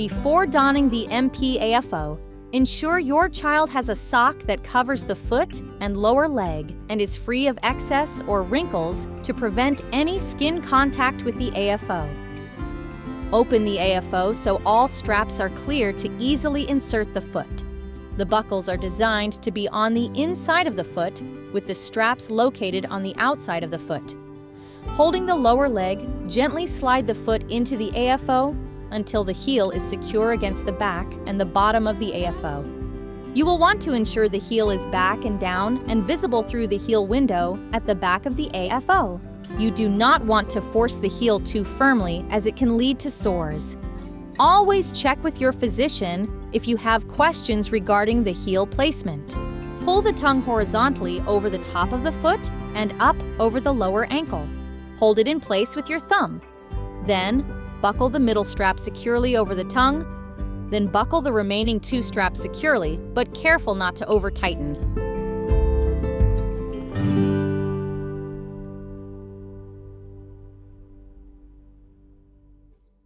Before donning the MP AFO, ensure your child has a sock that covers the foot and lower leg and is free of excess or wrinkles to prevent any skin contact with the AFO. Open the AFO so all straps are clear to easily insert the foot. The buckles are designed to be on the inside of the foot, with the straps located on the outside of the foot. Holding the lower leg, gently slide the foot into the AFO until the heel is secure against the back and the bottom of the AFO. You will want to ensure the heel is back and down and visible through the heel window at the back of the AFO. You do not want to force the heel too firmly, as it can lead to sores. Always check with your physician if you have questions regarding the heel placement. Pull the tongue horizontally over the top of the foot and up over the lower ankle. Hold it in place with your thumb. Then, buckle the middle strap securely over the tongue. Then buckle the remaining 2 straps securely, but careful not to over-tighten.